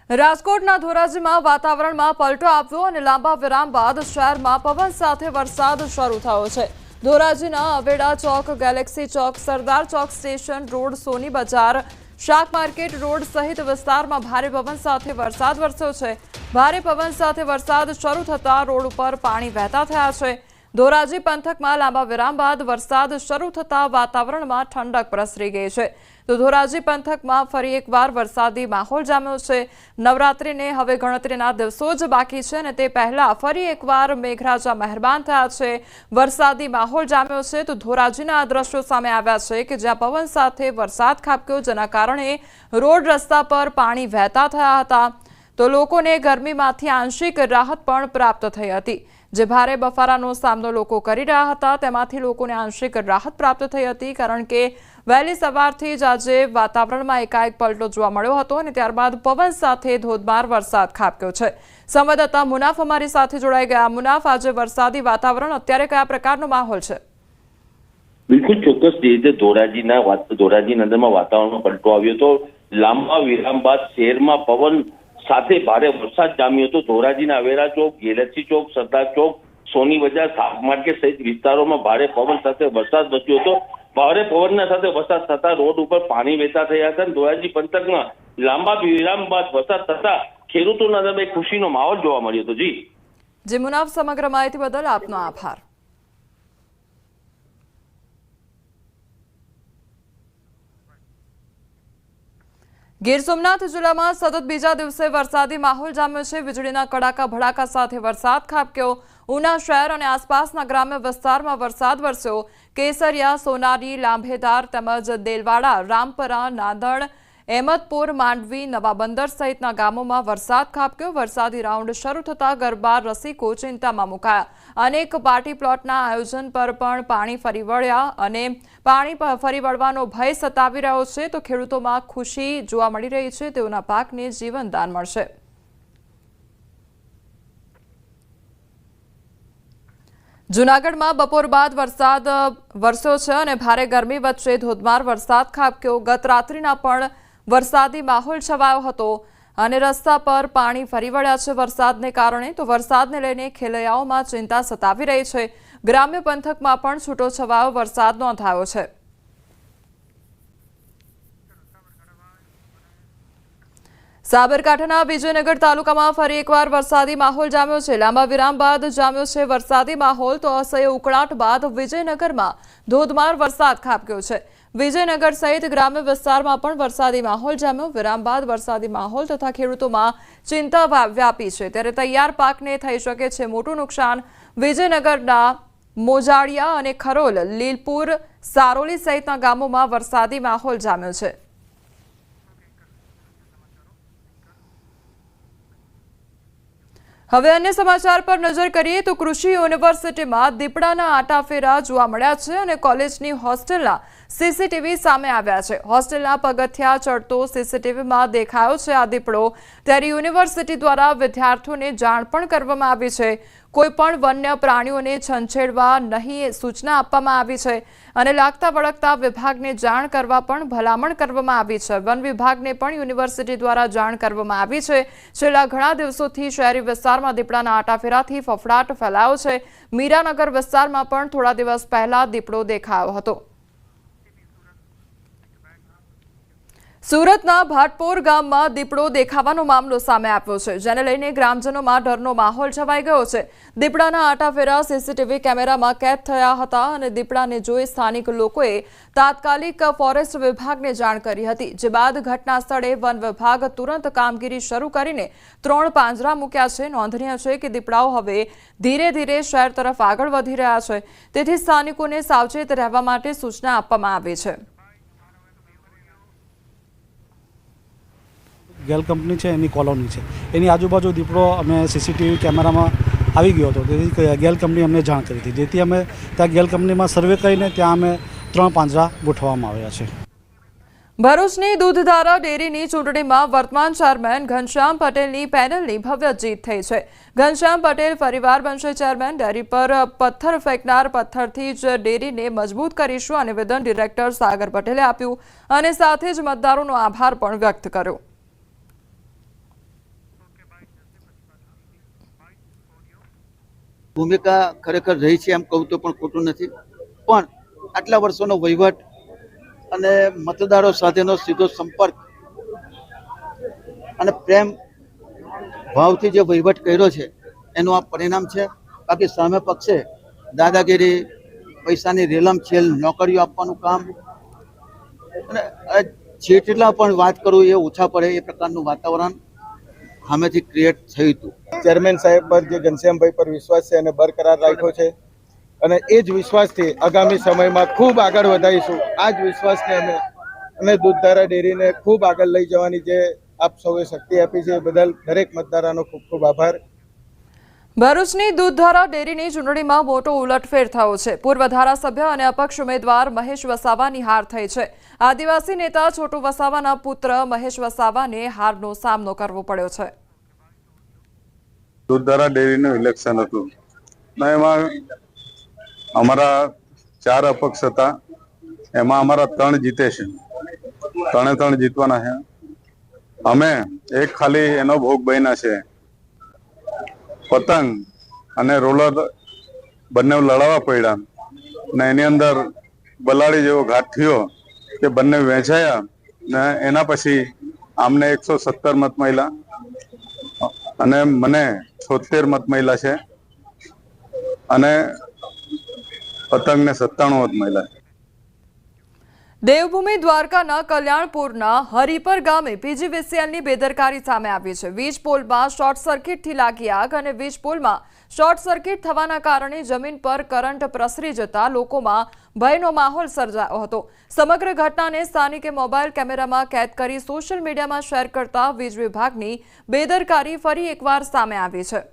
રાજકોટના ધોરાજીમાં વાતાવરણમાં પલટો આવ્યો અને લાંબા વિરામ બાદ શહેરમાં પવન સાથે વરસાદ શરૂ થયો છે। ધોરાજીના અવેડા ચોક, ગેલેક્સી ચોક, સરદાર ચોક સ્ટેશન રોડ, સોની બજાર, શાક માર્કેટ રોડ સહિત વિસ્તારમાં ભારે પવન સાથે વરસાદ વરસ્યો છે। ભારે પવન સાથે વરસાદ શરૂ થતા રોડ ઉપર પાણી વહેતા થયા છે। ધોરાજી પંથકમાં લાંબા વિરામ બાદ વરસાદ શરૂ થતા વાતાવરણમાં ઠંડક પ્રસરી ગઈ છે। તો ધોરાજી પંથકમાં ફરી એકવાર વરસાદી માહોલ જામ્યો છે। નવરાત્રિને હવે ગણતરીના દિવસો જ બાકી છે અને તે પહેલા ફરી એકવાર મેઘરાજા મહેરબાન થયા છે। વરસાદી માહોલ જામ્યો છે તો ધોરાજીના આ દ્રશ્યો સામે આવ્યા છે કે જ્યાં પવન સાથે વરસાદ ખાબક્યો, જેના કારણે રોડ રસ્તા પર પાણી વહેતા થયા હતા। તો લોકોને ગરમીમાંથી આંશિક રાહત પણ પ્રાપ્ત થઈ હતી। જે ભારે બફારાનો સામનો લોકો કરી રહ્યા હતા તેમાંથી લોકોને આંશિક રાહત પ્રાપ્ત થઈ હતી, કારણ કે વહેલી સવારથી જ આજે વાતાવરણમાં એકાએક પલટો જોવા મળ્યો હતો અને ત્યારબાદ પવન સાથે ધોધમાર વરસાદ ખાબક્યો છે। સંવાદદાતા મુનાફ અમારી સાથે જોડાઈ ગયા। મુનાફ, આજે વરસાદી વાતાવરણ, અત્યારે કયા પ્રકારનો માહોલ છે? બિલકુલ ચોક્કસ જે રીતે ધોરાજી નગરમાં વાતાવરણમાં પલટો આવ્યો હતો। લાંબા વિરામ બાદ શહેરમાં પવન સાથે ભારે વરસાદ જામ્યો હતો। ધોરાજીના અવેરા ચોક, ગેલેક્સી ચોક, સરદાર ચોક, સોની બજાર, શાક માર્કેટ સહિત વિસ્તારોમાં ભારે પવન સાથે વરસાદ વરસ્યો હતો। ભારે પવનના સાથે વરસાદ થતા રોડ ઉપર પાણી વહેતા થયા હતા। ધોરાજી પંથકમાં લાંબા વિરામ બાદ વરસાદ થતા ખેડૂતોના દરમિયાન ખુશીનો માહોલ જોવા મળ્યો હતો। જી મુનાફ, સમગ્ર માહિતી બદલ આપનો આભાર। ગીર સોમનાથ જિલ્લામાં સતત બીજા દિવસે વરસાદી માહોલ જામ્યો છે। વીજળીના કડાકા ભડાકા સાથે વરસાદ ખાબક્યો। ઉના શહેર અને આસપાસના ગ્રામ્ય વિસ્તારમાં વરસાદ વરસ્યો। કેસરિયા, સોનારી, લાંભેદાર તેમજ દેલવાડા, રામપરા, નાંદણ, અહેમદપુર, માંડવી, નવા બંદર સહિતના ગામોમાં વરસાદ ખાબક્યો। વરસાદી રાઉન્ડ શરૂ થતા ગરબા રસિકો ચિંતામાં મુકાયા। અનેક પાર્ટી પ્લોટના આયોજન પર પણ પાણી ફરી વળ્યા અને પાણી ફરી વળવાનો ભય સતાવી રહ્યો છે તો ખેડૂતોમાં ખુશી જોવા મળી રહી છે। તેઓના પાકને જીવનદાન મળશે। જૂનાગઢમાં બપોર બાદ વરસાદ વરસ્યો છે અને ભારે ગરમી વચ્ચે ધોધમાર વરસાદ ખાબક્યો। ગત રાત્રિના પણ વરસાદી માહોલ છવાયો હતો અને રસ્તા પર પાણી ફરી વળ્યા છે વરસાદને કારણે। તો વરસાદને લઈને ખેલૈયાઓમાં ચિંતા સતાવી રહી છે। ગ્રામ્ય પંથકમાં પણ છૂટોછવાયો વરસાદ નોંધાયો છે। સાબરકાંઠાના વિજયનગર તાલુકામાં ફરી એકવાર વરસાદી માહોલ જામ્યો છે। લાંબા વિરામ બાદ જામ્યો છે વરસાદી માહોલ। તો અસહ્ય ઉકળાટ બાદ વિજયનગરમાં ધોધમાર વરસાદ ખાબક્યો છે। વિજયનગર સહિત ગ્રામ્ય વિસ્તારમાં પણ વરસાદી માહોલ જામ્યો। વિરામ બાદ વરસાદી માહોલ તથા ખેડૂતોમાં ચિંતા વ્યાપી છે, ત્યારે તૈયાર પાકને થઈ શકે છે મોટું નુકસાન। વિજયનગરના મોજાળિયા અને ખરોલ, લીલપુર, સારોલી સહિતના ગામોમાં વરસાદી માહોલ જામ્યો છે। હવે અન્ય સમાચાર પર નજર કરીએ તો કૃષિ યુનિવર્સિટીમાં દીપડાના આટાફેરા જોવા મળ્યા છે અને કોલેજની હોસ્ટેલના સીસીટીવી સામે આવ્યા છે। હોસ્ટેલના પગથિયા ચડતો સીસીટીવીમાં દેખાયો છે આ દીપડો। ત્યારે યુનિવર્સિટી દ્વારા વિદ્યાર્થીઓને જાણ પણ કરવામાં આવી છે। કોઈ પણ વન્ય પ્રાણીઓને છંછેડવા નહીં સૂચના આપવામાં આવી છે અને લાગતા વળગતા વિભાગને જાણ કરવા પણ ભલામણ કરવામાં આવી છે। વન વિભાગને પણ યુનિવર્સિટી દ્વારા જાણ કરવામાં આવી છે। છેલ્લા ઘણા દિવસોથી શહેરી વિસ્તારમાં દીપડાના આટાફેરાથી ફફડાટ ફેલાયો છે। મીરાનગર વિસ્તારમાં પણ થોડા દિવસ પહેલા દીપડો દેખાયો હતો। સુરતના ભાટપોર ગામમાં દીપડો દેખાવાનો મામલો સામે આવ્યો છે, જેને લઈને ગ્રામજનોમાં ડરનો માહોલ છવાઈ ગયો છે। દીપડાના આટાફેરા સીસીટીવી કેમેરામાં કેદ થયા હતા અને દીપડાને જોઈ સ્થાનિક લોકોએ તાત્કાલિક ફોરેસ્ટ વિભાગને જાણ કરી હતી, જે બાદ ઘટના સ્થળે વન વિભાગ તુરંત કામગીરી શરૂ કરીને 3 પાંજરા મૂક્યા છે। નોંધનીય છે કે દીપડાઓ હવે ધીરે ધીરે શહેર તરફ આગળ વધી રહ્યા છે, તેથી સ્થાનિકોને સાવચેત રહેવા માટે સૂચના આપવામાં આવી છે। ગેલ કંપની છે, એની કોલોની છે, એની આજુબાજુ દીપડો અમે સીસીટીવી કેમેરામાં આવી ગયો હતો, તેથી ગેલ કંપની અમને જાણ કરી હતી, જેથી અમે ત્યાં ગેલ કંપનીમાં સર્વે કરીને ત્યાં અમે 3 પાંજરા ગોઠવવામાં આવ્યા છે। ભરૂચની દૂધધારા ડેરીની ચૂંટણીમાં વર્તમાન ચેરમેન ઘનશ્યામ પટેલની પેનલની ભવ્ય જીત થઈ છે। ઘનશ્યામ પટેલ ફરીવાર બનશે ચેરમેન। ડેરી પર પથ્થર ફેંકનાર પથ્થરથી જ ડેરીને મજબૂત કરીશું અને નિવેદન ડિરેક્ટર સાગર પટેલે આપ્યું અને સાથે જ મતદારોનો આભાર પણ વ્યક્ત કર્યો। ભૂમિકા ખરેખર રહી છે એમ કહું તો પણ ખોટું નથી, પણ આટલા વર્ષોનો વહીવટ અને મતદારો સાથેનો સીધો સંપર્ક અને પ્રેમ ભાવથી જે વહીવટ કર્યો છે એનું આ પરિણામ છે. બાકી સામે પક્ષે દાદાગીરી, પૈસાની રેલમછેલ, નોકરીઓ આપવાનું કામ અને જેટલા પણ વાત કરું એ ઓછા પડે એ પ્રકારનું વાતાવરણ સામેથી ક્રિએટ થયું હતું. ચેરમેન સાહેબ પર જે ઘનશ્યામભાઈ પર વિશ્વાસ છે અને બરકરાર રાખ્યો છે અને એ જ વિશ્વાસથી આગામી સમયમાં ખૂબ આગળ વધારીશું. આ જ વિશ્વાસને અમે દૂધધારા ડેરીને ખૂબ આગળ લઈ જવાની જે આપ સૌએ શક્તિ આપી છે એ બદલ દરેક મતદારોનો ખૂબ ખૂબ આભાર. ભરૂચની દૂધધારા ડેરીની ચૂંટણીમાં મોટો ઉલટફેર થયો છે. પૂર્વ ધારાસભ્ય અને અપક્ષ ઉમેદવાર મહેશ વસાવાની હાર થઈ છે. આદિવાસી નેતા છોટુ વસાવાના પુત્ર મહેશ વસાવાને હારનો સામનો કરવો પડ્યો છે. દૂધધારા ડેરીનું ઇલેક્શન હતું ને એમાં અમારા 4 અપક્ષ હતા, એમાં અમારા 3 જીતે છે. 3 જીતવાના છે. અમે એક ખાલી એનો ભોગ બન્યા છે. પતંગ અને રોલર બંને લડાવવા પડ્યા ને એની અંદર બલાડી જેવો ઘાટ થયો કે બંને વેચાયા ને એના પછી આમને 117 મત મળ્યા અને મને 76 મત મળ્યા છે અને પતંગને 97 મત મળ્યા. દેવભૂમિ દ્વારકાના કલ્યાણપુરના હરિપર ગામે પીજીવીસીએલની બેદરકારી સામે આવી છે. વીજ પોલમાં શોર્ટ સર્કિટથી લાગી આગ અને વીજ પોલમાં શોર્ટ સર્કિટ થવાના કારણે જમીન પર કરંટ પ્રસરી જતા લોકોમાં ભયનો માહોલ સર્જાયો હતો. સમગ્ર ઘટનાને સ્થાનિકે મોબાઈલ કેમેરામાં કેદ કરી સોશિયલ મીડિયામાં શેર કરતા વીજ વિભાગની બેદરકારી ફરી એકવાર સામે આવી છે.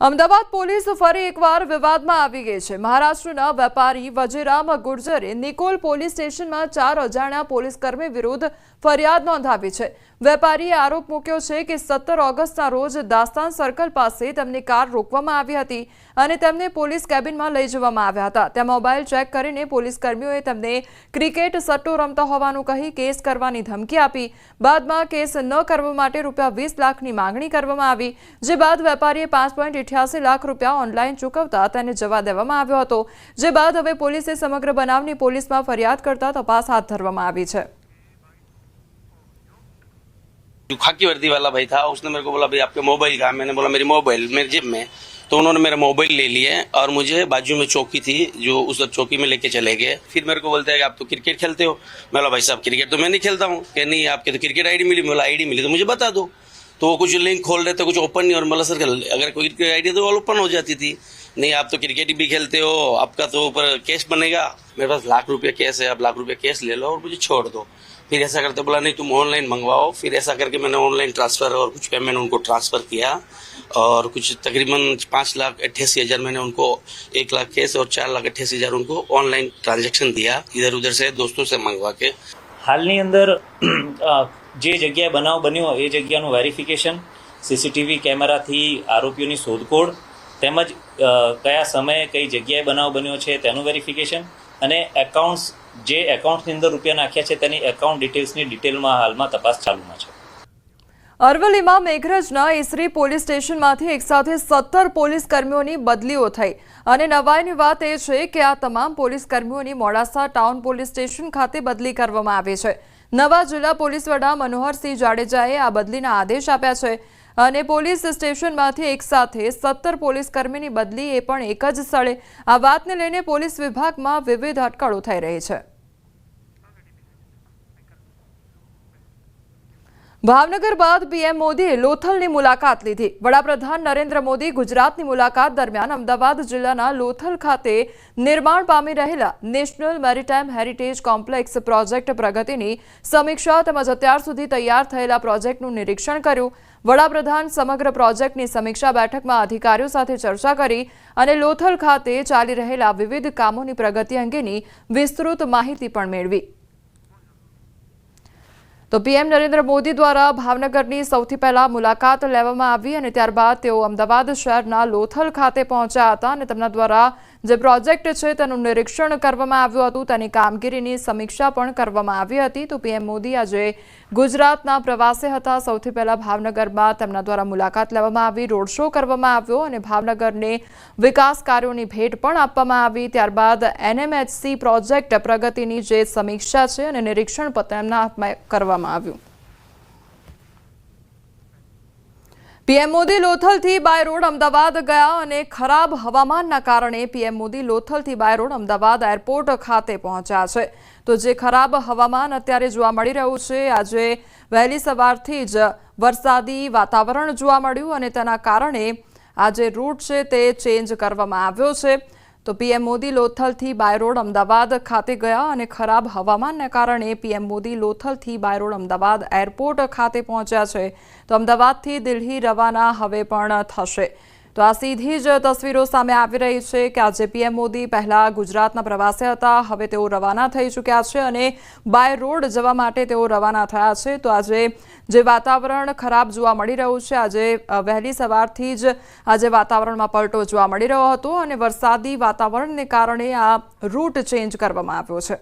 અમદાવાદ પોલીસ ફરી એકવાર વિવાદમાં આવી ગઈ છે. મહારાષ્ટ્રના વેપારી વજીરામ ગુર્જરે નિકોલ પોલીસ સ્ટેશનમાં 4 અજાણ્યા પોલીસકર્મી વિરુદ્ધ ફરિયાદ નોંધાવી છે. વેપારીએ આરોપ મૂક્યો છે કે 17 ઓગસ્ટના રોજ દાસ્તાન સર્કલ પાસે તેમની કાર રોકવામાં આવી હતી અને તેમને પોલીસ કેબિનમાં લઈ જવામાં આવ્યા હતા. ત્યાં મોબાઈલ ચેક કરીને પોલીસકર્મીઓએ તેમને ક્રિકેટ સટ્ટો રમતા હોવાનું કહી કેસ કરવાની ધમકી આપી. બાદમાં કેસ ન કરવા માટે ₹20 લાખની માંગણી કરવામાં આવી, જે બાદ વેપારીએ 5.88 લાખ રૂપિયા ઓનલાઈન ચૂકવતા તેને જવા દેવામાં આવ્યો હતો. જે બાદ હવે પોલીસે સમગ્ર બનાવની પોલીસમાં ફરિયાદ કરતા તપાસ હાથ ધરવામાં આવી છે. जो खाकी वर्दी वाला भाई था उसने मेरे को बोला भाई आपके मोबाइल कहाँ? मैंने बोला मेरी मोबाइल मेरे जेब में. तो उन्होंने मेरा मोबाइल ले लिए और मुझे बाजू में चौकी थी जो उस चौकी में लेके चले गए. फिर मेरे को बोलते हैं कि आप तो क्रिकेट खेलते हो. मैं बोला भाई साहब क्रिकेट तो मैं नहीं खेलता हूँ. कि नहीं आपके तो क्रिकेट आईडी मिली. मैं बोला आईडी मिली तो मुझे बता दो. तो वो कुछ लिंक खोल रहे थे, कुछ ओपन नहीं. और बोला सर अगर कोई आईडी तो वो ओपन हो जाती थी. नहीं आप तो क्रिकेट भी खेलते हो, आपका तो ऊपर कैश बनेगा. मेरे पास ₹1,00,000 कैश है, आप ₹1,00,000 कैश ले लो और मुझे छोड़ दो. फिर ऐसा करते बोला नहीं तुम ऑनलाइन मंगवाओ. फिर ऐसा करके मैंने ऑनलाइन ट्रांसफर और कुछ पेमेंट उनको ट्रांसफर किया और कुछ तकरीबन 5,88,000 मैंने उनको 1 लाख कैश और 4,88,000 उनको ऑनलाइन ट्रांजेक्शन दिया इधर उधर से दोस्तों से मंगवा के. हालनी अंदर जे जग्याए बनाव बन्यो ए जग्याનું વેરિફિકેશન, સીસીટીવી કેમેરાથી આરોપીઓની શોધખોળ તેમજ કયા સમયે કઈ જગ્યાએ બનાવ બન્યો છે તેનું વેરિફિકેશન અને એકાઉન્ટ્સ જે એકાઉન્ટની અંદર રૂપિયા નાખ્યા છે તેની એકાઉન્ટ ડિટેલ્સની ડિટેલમાં હાલમાં તપાસ ચાલુમાં છે. અરવલ્લીમાં મેઘરજના ઈસરી પોલીસ સ્ટેશનમાંથી એકસાથે 17 પોલીસ કર્મીઓની બદલીઓ થઈ અને નવાઈની વાત એ છે કે આ તમામ પોલીસ કર્મીઓની મોડાસા ટાઉન પોલીસ સ્ટેશન ખાતે બદલી કરવામાં આવી છે. નવા જિલ્લા પોલીસ વડા મનોહરસિંહ જાડેજાએ આ બદલીના આદેશ આપ્યા છે અને પોલીસ સ્ટેશનમાંથી એકસાથે 17 પોલીસ કર્મીની બદલી એ પણ એક જ સ્થળે. આ વાતને લઈને પોલીસ વિભાગમાં વિવિધ અટકળો થઈ રહી છે. ભાવનગર બાદ પીએમ મોદીએ લોથલની મુલાકાત લીધી. વડાપ્રધાન નરેન્દ્ર મોદી ગુજરાતની મુલાકાત દરમિયાન અમદાવાદ જિલ્લાના લોથલ ખાતે નિર્માણ પામી રહેલા national maritime heritage complex project પ્રગતિની સમીક્ષા તેમજ અત્યાર સુધી તૈયાર થયેલા પ્રોજેક્ટનું નિરીક્ષણ કર્યું. વડાપ્રધાન સમગ્ર પ્રોજેક્ટની સમીક્ષા બેઠકમાં અધિકારીઓ સાથે ચર્ચા કરી અને લોથલ ખાતે ચાલી રહેલા વિવિધ કામોની પ્રગતિ અંગેની વિસ્તૃત માહિતી પણ મેળવી. તો પીએમ નરેન્દ્ર મોદી દ્વારા ભાવનગરની સૌથી પહેલા મુલાકાત લેવામાં આવી અને ત્યારબાદ તેઓ અમદાવાદ શહેરના લોથલ ખાતે પહોંચ્યા હતા અને તેમના દ્વારા જે પ્રોજેક્ટ છે તેનું નિરીક્ષણ કરવામાં આવ્યું હતું, તેની કામગીરીની સમીક્ષા પણ કરવામાં આવી હતી। તો પીએમ મોદી આજે ગુજરાતના પ્રવાસે હતા। સૌથી પહેલા ભાવનગરમાં તેમના દ્વારા મુલાકાત લેવામાં આવી, રોડ શો કરવામાં આવ્યો અને ભાવનગરને વિકાસ કાર્યોની ભેટ પણ આપવામાં આવી। ત્યારબાદ NMHC પ્રોજેક્ટ પ્રગતિની જે સમીક્ષા છે અને નિરીક્ષણ પણ તેમના હાથમાં કરવામાં આવ્યું। પીએમ મોદી લોથલથી બાય રોડ અમદાવાદ ગયા અને ખરાબ હવામાનના કારણે પીએમ મોદી લોથલથી બાય રોડ અમદાવાદ એરપોર્ટ ખાતે પહોંચ્યા છે। તો જે ખરાબ હવામાન અત્યારે જોવા મળી રહ્યું છે, આજે વહેલી સવારથી જ વરસાદી વાતાવરણ જોવા મળ્યું અને તેના કારણે આ જે રૂટ છે તે ચેન્જ કરવામાં આવ્યો છે। તો પીએમ મોદી લોથલથી બાય રોડ અમદાવાદ ખાતે ગયા અને ખરાબ હવામાનને કારણે પીએમ મોદી લોથલથી બાય રોડ અમદાવાદ એરપોર્ટ ખાતે પહોંચ્યા છે। તો અમદાવાદથી દિલ્હી રવાના હવે પણ થશે। તો આ સીધી જ તસવીરો સામે આવી રહી છે કે આજે પીએમ મોદી પહેલા ગુજરાતના પ્રવાસે હતા, હવે તેઓ રવાના થઈ ચૂક્યા છે અને બાય રોડ જવા માટે તેઓ રવાના થયા છે। તો આજે જે વાતાવરણ ખરાબ જોવા મળી રહ્યું છે, આજે વહેલી સવારથી જ આજે વાતાવરણમાં પલટો જોવા મળી રહ્યો હતો અને વરસાદી વાતાવરણને કારણે આ રૂટ ચેન્જ કરવામાં આવ્યો છે।